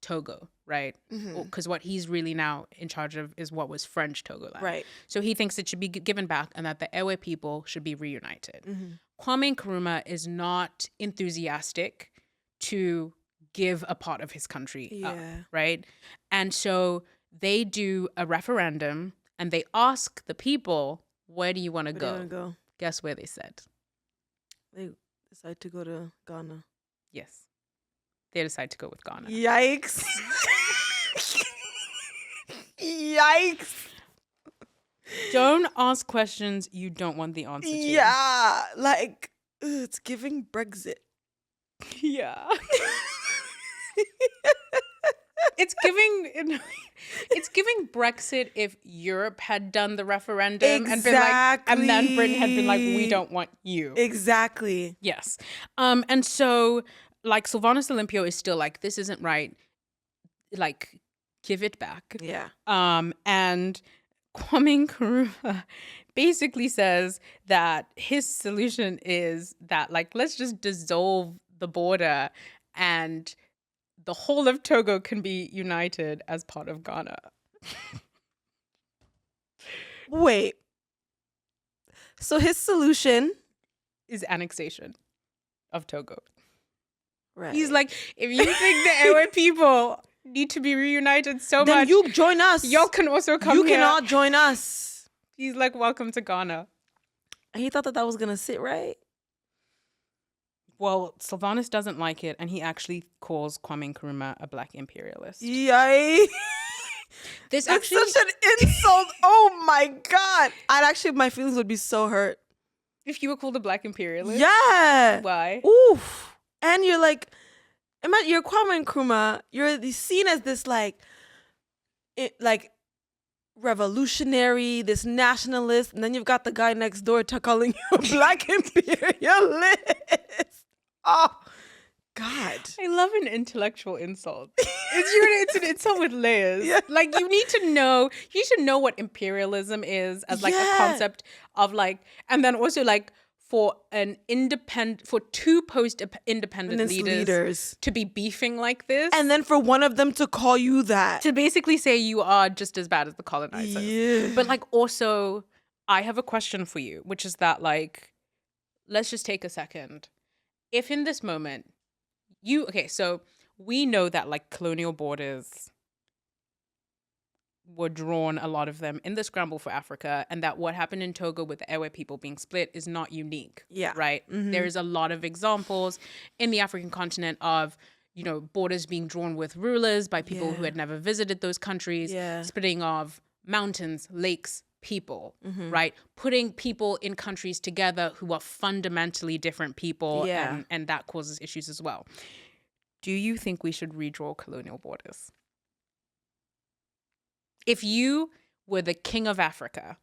Togo, right? Because what he's really now in charge of is what was French Togoland. Right. So he thinks it should be given back and that the Ewe people should be reunited. Kwame Nkrumah is not enthusiastic to give a part of his country up, Yeah. right? And so they do a referendum and they ask the people, where do you want to Where do you go? wanna go? Guess where they said? They decide to go to Ghana. Yes. They decide to go with Ghana. Yikes. Yikes. Don't ask questions you don't want the answer to. Yeah. Like, it's giving Brexit. Yeah. It's giving Brexit if Europe had done the referendum and been like, and then Britain had been like, we don't want you. Exactly. Yes. And so like Sylvanus Olympio is still like, this isn't right. Like, give it back. Yeah. And Kwame Nkrumah basically says that his solution is that like, let's just dissolve the border and the whole of Togo can be united as part of Ghana. Wait. So his solution Is annexation of Togo. Right. He's like, if you think the Ewe people need to be reunited so then much, you join us. y'all can also come You here. cannot join us. He's like, welcome to Ghana. And he thought that was gonna sit right. Well, Sylvanus doesn't like it, and he actually calls Kwame Nkrumah a black imperialist. Yay! This That's actually, such an insult. Oh my god! My feelings would be so hurt. if you were called a black imperialist, Yeah. why? Oof. And you're like, imagine you're Kwame Nkrumah. You're seen as this like revolutionary, this nationalist, and then you've got the guy next door calling you a black imperialist. Oh, God. I love an intellectual insult. It's an insult with layers. Yeah. Like you need to know what imperialism is as like Yeah. a concept of like, and then also like for two post-independent leaders to be beefing like this. And then for one of them to call you that. to basically say you are just as bad as the colonizers. Yeah. But like also, I have a question for you, which is that like, let's just take a second. If in this moment, so we know that like colonial borders were drawn, a lot of them, in the scramble for Africa, and that what happened in Togo with the Ewe people being split is not unique. Yeah. Right? There is a lot of examples in the African continent of, borders being drawn with rulers by people who had never visited those countries, splitting of mountains, lakes, people, right? Putting people in countries together who are fundamentally different people, and that causes issues as well. Do you think we should redraw colonial borders? If you were the king of Africa.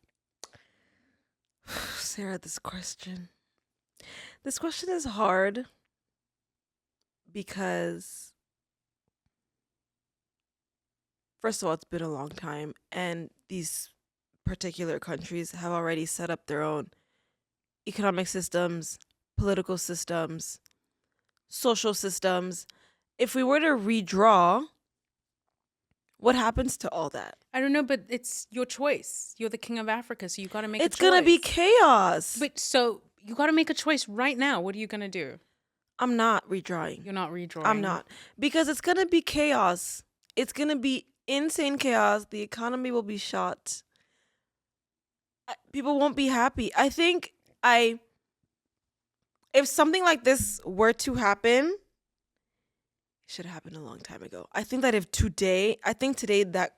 Sarah, this question is hard because, first of all, it's been a long time, and these particular countries have already set up their own economic systems, political systems, social systems. If we were to redraw, what happens to all that? I don't know, but it's your choice. You're the king of Africa, so you got to make a choice. It's going to be chaos. But so you got to make a choice right now. What are you going to do? I'm not redrawing. You're not redrawing. I'm not. Because it's going to be chaos. It's going to be insane chaos. The economy will be shot. People won't be happy. I think if something like this were to happen, should have happened a long time ago. I think today that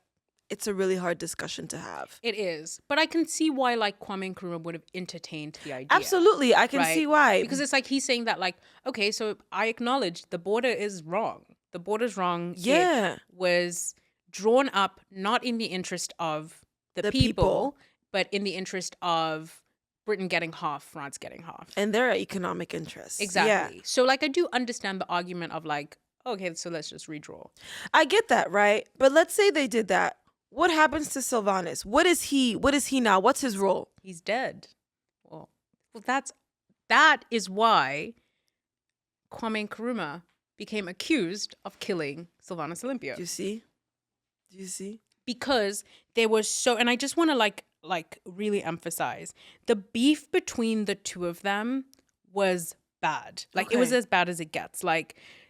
it's a really hard discussion to have. It is. But I can see why Kwame Nkrumah would have entertained the idea. Absolutely. I can see why. Because it's he's saying that okay, so I acknowledge the border is wrong. The border's wrong. Yeah. It was drawn up not in the interest of the people, but in the interest of Britain getting half, France getting half. And their economic interests. Exactly. Yeah. So I do understand the argument of okay, so let's just redraw. I get that, right? But let's say they did that. What happens to Sylvanus? What is he now? What's his role? He's dead. Well, that is why Kwame Nkrumah became accused of killing Sylvanus Olympio. Do you see? Because there was and I just want to really emphasize, the beef between the two of them was bad. It was as bad as it gets.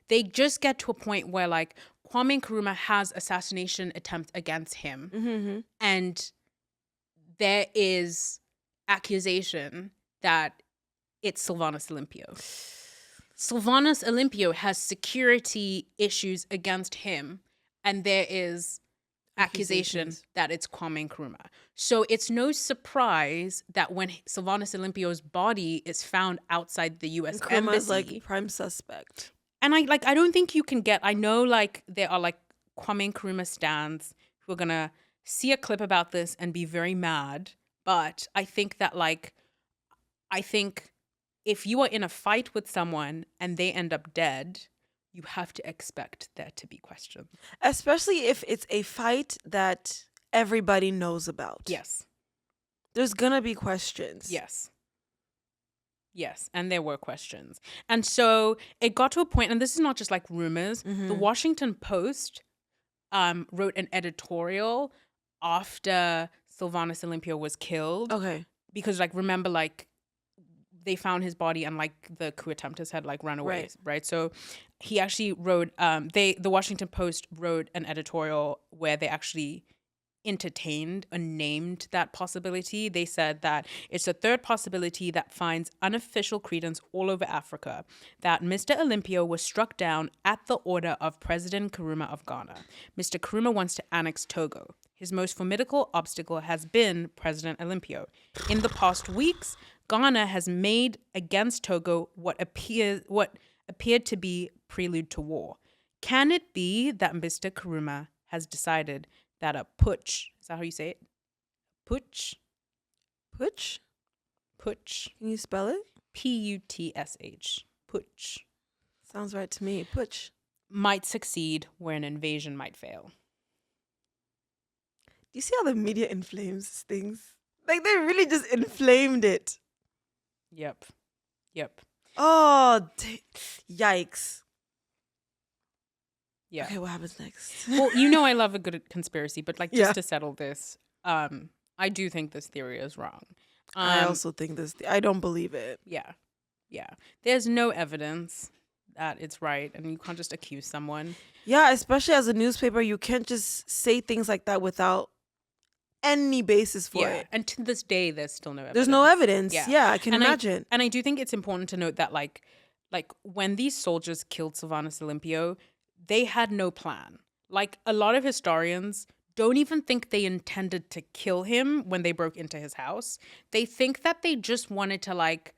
They just get to a point where Kwame Nkrumah has assassination attempt against him. And there is accusation that it's Sylvanus Olympio. Sylvanus Olympio has security issues against him, and there is accusation that it's Kwame Nkrumah. So it's no surprise that when Sylvanus Olympio's body is found outside the U.S. Nkrumah's embassy, prime suspect. And I don't think you can I know there are Kwame Nkrumah stans who are gonna see a clip about this and be very mad. But I think that if you are in a fight with someone and they end up dead, you have to expect there to be questions. Especially if it's a fight that everybody knows about. Yes. There's gonna be questions. Yes, and there were questions. And so it got to a point, and this is not just rumors, the Washington Post wrote an editorial after Sylvanus Olympio was killed. Okay. Because remember they found his body and the coup attempters had run away, right? So he actually wrote, the Washington Post wrote an editorial where they actually entertained and named that possibility. They said that it's a third possibility that finds unofficial credence all over Africa, that Mr. Olympio was struck down at the order of President Nkrumah of Ghana. Mr. Nkrumah wants to annex Togo. His most formidable obstacle has been President Olympio. In the past weeks, Ghana has made against Togo what appeared to be prelude to war. Can it be that Mr. Nkrumah has decided that a putsch, is that how you say it? Putsch? Putsch? Putsch. Can you spell it? Putsch. Putsch. Sounds right to me. Putsch. Might succeed where an invasion might fail. Do you see how the media inflames things? They really just inflamed it. Yep. Oh, yikes. Yeah. Okay, what happens next? Well, I love a good conspiracy, but just to settle this, I do think this theory is wrong. I also think I don't believe it. Yeah. There's no evidence that it's right, and you can't just accuse someone. Yeah, especially as a newspaper, you can't just say things like that without any basis for Yeah, it. and to this day, there's still no evidence. There's no evidence. Yeah. Yeah, I can imagine. And I do think it's important to note that, like when these soldiers killed Sylvanus Olympio, they had no plan. Like, a lot of historians don't even think they intended to kill him when they broke into his house. They think that they just wanted to, like,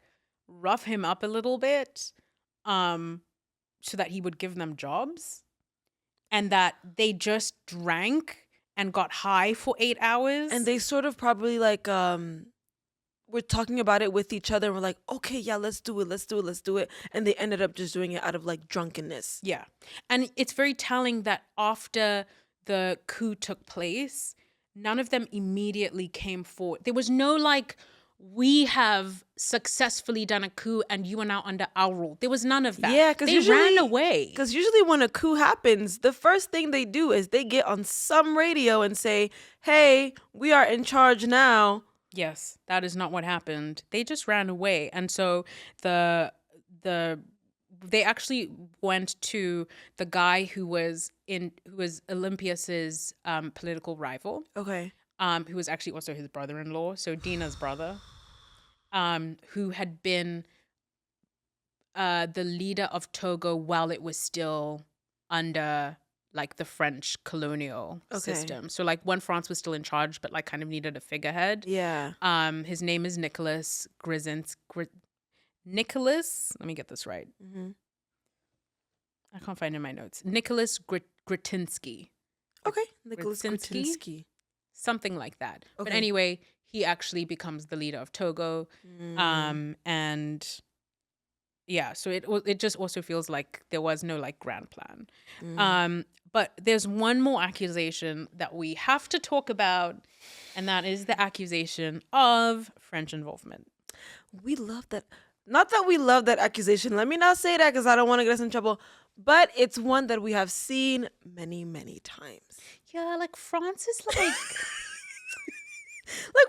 rough him up a little bit, so that he would give them jobs, and that they just drank and got high for 8 hours. And they sort of probably like we're talking about it with each other and we're like, okay, yeah, let's do it. And they ended up just doing it out of like drunkenness. Yeah. And it's very telling that after the coup took place, none of them immediately came forward. There was no like, we have successfully done a coup and you are now under our rule. There was none of that. Yeah, because they ran away. Because usually when a coup happens, the first thing they do is they get on some radio and say, hey, we are in charge now. Yes, that is not what happened. They just ran away. And so they actually went to the guy who was Olympias's political rival. Okay. Who was actually also his brother-in-law, so Dina's brother, who had been the leader of Togo while it was still under like the French colonial system. So like when France was still in charge, but like kind of needed a figurehead. Yeah. His name is Nicholas Nicholas, let me get this right. Mm-hmm. I can't find it in my notes. Nicholas Gritinsky. Okay. Nicholas Gritinsky. Something like that. Okay. But anyway, he actually becomes the leader of Togo. And yeah, so it just also feels like there was no like grand plan. But there's one more accusation that we have to talk about, and that is the accusation of French involvement. We love that. Not that we love that accusation. Let me not say that because I don't want to get us in trouble. But it's one that we have seen many, many times. Yeah, like France is like... Like,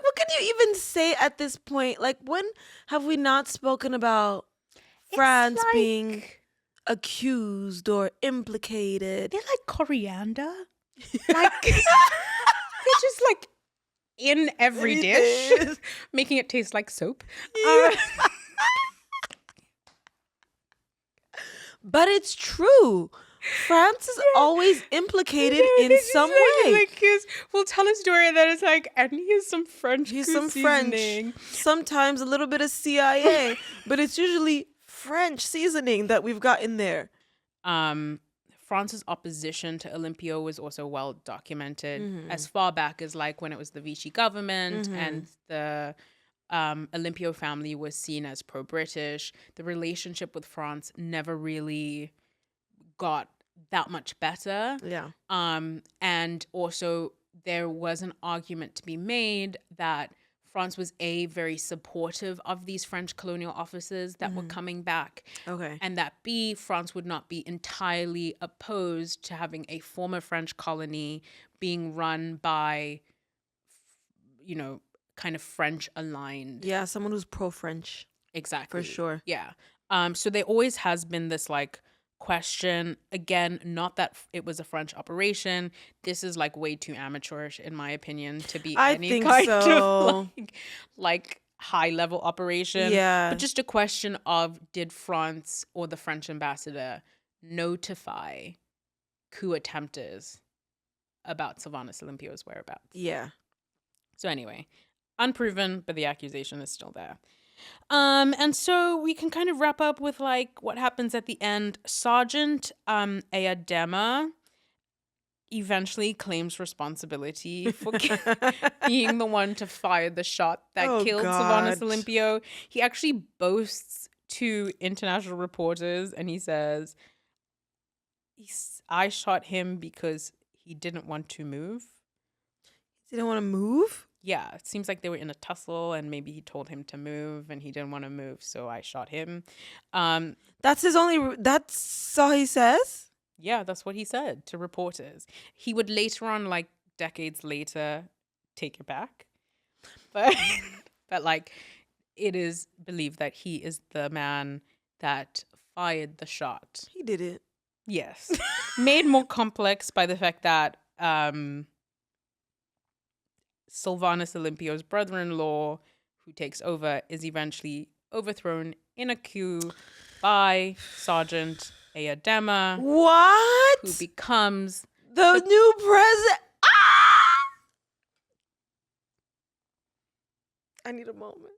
what can you even say at this point? Like, when have we not spoken about France like... being accused or implicated? They're like coriander. Like, they're just like in every dish, making it taste like soap. Yeah. But it's true. France is always implicated in some way. Like we'll tell a story that is like, and here's some French. Here's some seasoning. French. Sometimes a little bit of CIA, but it's usually French seasoning that we've got in there. France's opposition to Olympio was also well documented as far back as like when it was the Vichy government and the Olympio family was seen as pro-British. The relationship with France never really got that much better. Yeah. And also there was an argument to be made that France was very supportive of these French colonial officers that were coming back. Okay. And that France would not be entirely opposed to having a former French colony being run by, you know, kind of French aligned. Yeah, someone who's pro-French. Exactly. For sure. Yeah. So there always has been this like question, again, not that it was a French operation. This is like way too amateurish in my opinion to be any kind of like high level operation. Yeah. But just a question of, did France or the French ambassador notify coup attempters about Sylvanus Olympio's whereabouts? Yeah. So anyway, unproven, but the accusation is still there. And so we can kind of wrap up with like what happens at the end. Sergeant Ayadema eventually claims responsibility for being the one to fire the shot that killed Sylvanus Olympio. He actually boasts to international reporters and he says, I shot him because he didn't want to move. He didn't want to move? Yeah, it seems like they were in a tussle and maybe he told him to move and he didn't want to move, so I shot him. That's all he says? Yeah, that's what he said to reporters. He would later on, like decades later, take it back. But like it is believed that he is the man that fired the shot. He did it. Yes. Made more complex by the fact that Sylvanus Olympio's brother-in-law, who takes over, is eventually overthrown in a coup by Sergeant Ayadema, What? who becomes The new president. Ah! I need a moment.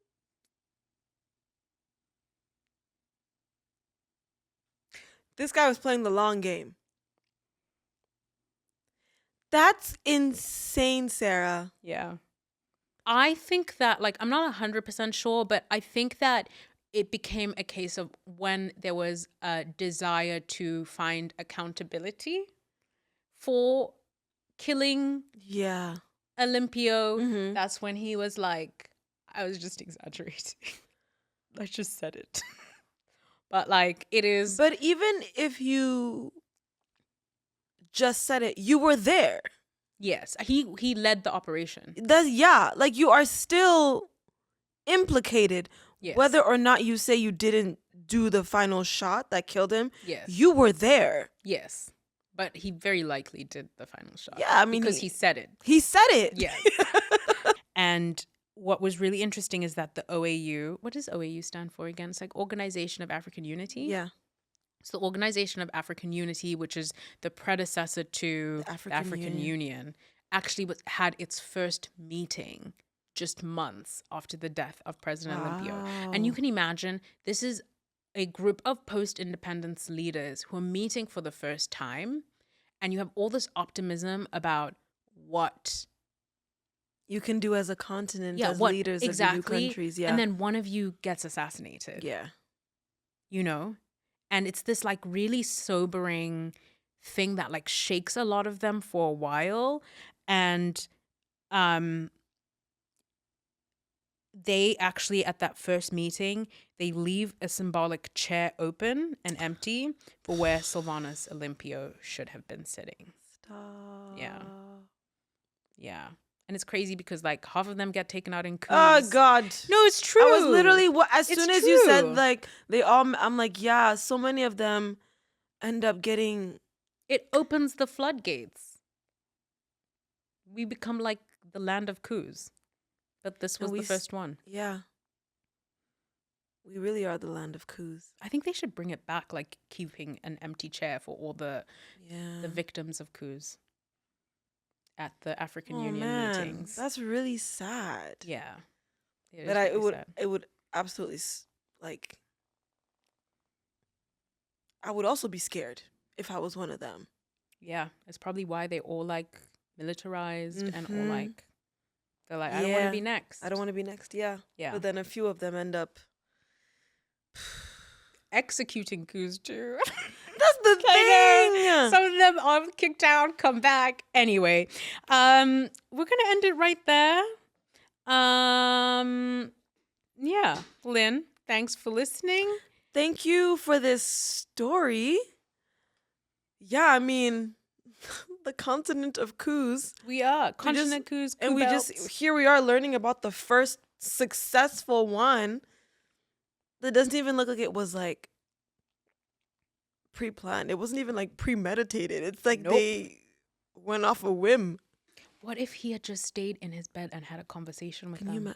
This guy was playing the long game. That's insane, Sarah. Yeah. I think that, like, I'm not 100% sure, but I think that it became a case of when there was a desire to find accountability for killing Yeah. Olympio. That's when he was like, I was just exaggerating. I just said it. But, like, it is. But even if you just said it, you were there. Yes, he led the operation. Like you are still implicated. Yes. Whether or not you say you didn't do the final shot that killed him, Yes. you were there. Yes. But he very likely did the final shot. Yeah, I mean, because he said it. He said it. Yes. And what was really interesting is that the OAU, what does OAU stand for again? It's like Organization of African Unity. Yeah. So the Organization of African Unity, which is the predecessor to the African Union, actually had its first meeting just months after the death of President Olympio. And you can imagine, this is a group of post-independence leaders who are meeting for the first time, and you have all this optimism about what you can do as a continent, as leaders of new countries. Yeah. And then one of you gets assassinated. Yeah. You know? And it's this like really sobering thing that like shakes a lot of them for a while. And they actually, at that first meeting, they leave a symbolic chair open and empty for where Sylvanus Olympio should have been sitting. Stop. Yeah. Yeah. And it's crazy because like half of them get taken out in coups. Oh God. No, it's true. I was literally as soon as you said true. like they all, I'm like, yeah, so many of them end up getting. It opens the floodgates. We become like the land of coups. But this was the first one. Yeah. We really are the land of coups. I think they should bring it back, like keeping an empty chair for all the victims of coups at the African Union meetings. That's really sad. Yeah. But it would absolutely like. I would also be scared if I was one of them. Yeah, it's probably why they all like militarized and all like. They're like, I don't want to be next. I don't want to be next. Yeah. Yeah. But then a few of them end up executing coups too. That's the thing. Some of them are kicked out, come back. Anyway, we're gonna end it right there. Yeah, Lynn, thanks for listening. Thank you for this story. Yeah, I mean, the continent of coups. We are continent coups, coup and belts. Here we are learning about the first successful one. That doesn't even look like it was like pre-planned. It wasn't even like premeditated. It's like they went off a whim. What if he had just stayed in his bed and had a conversation with them?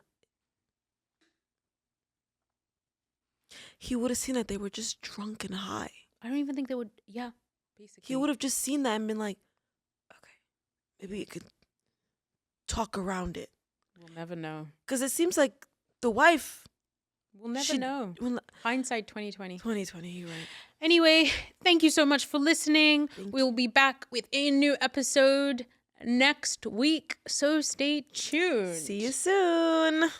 He would have seen that they were just drunk and high. I don't even think they would. Yeah, basically. He would have just seen that and been like, okay, maybe you could talk around it. We'll never know. Because it seems like the wife... We'll never know. Hindsight 2020. 2020, you're right. Anyway, thank you so much for listening. We'll be back with a new episode next week, so stay tuned. See you soon.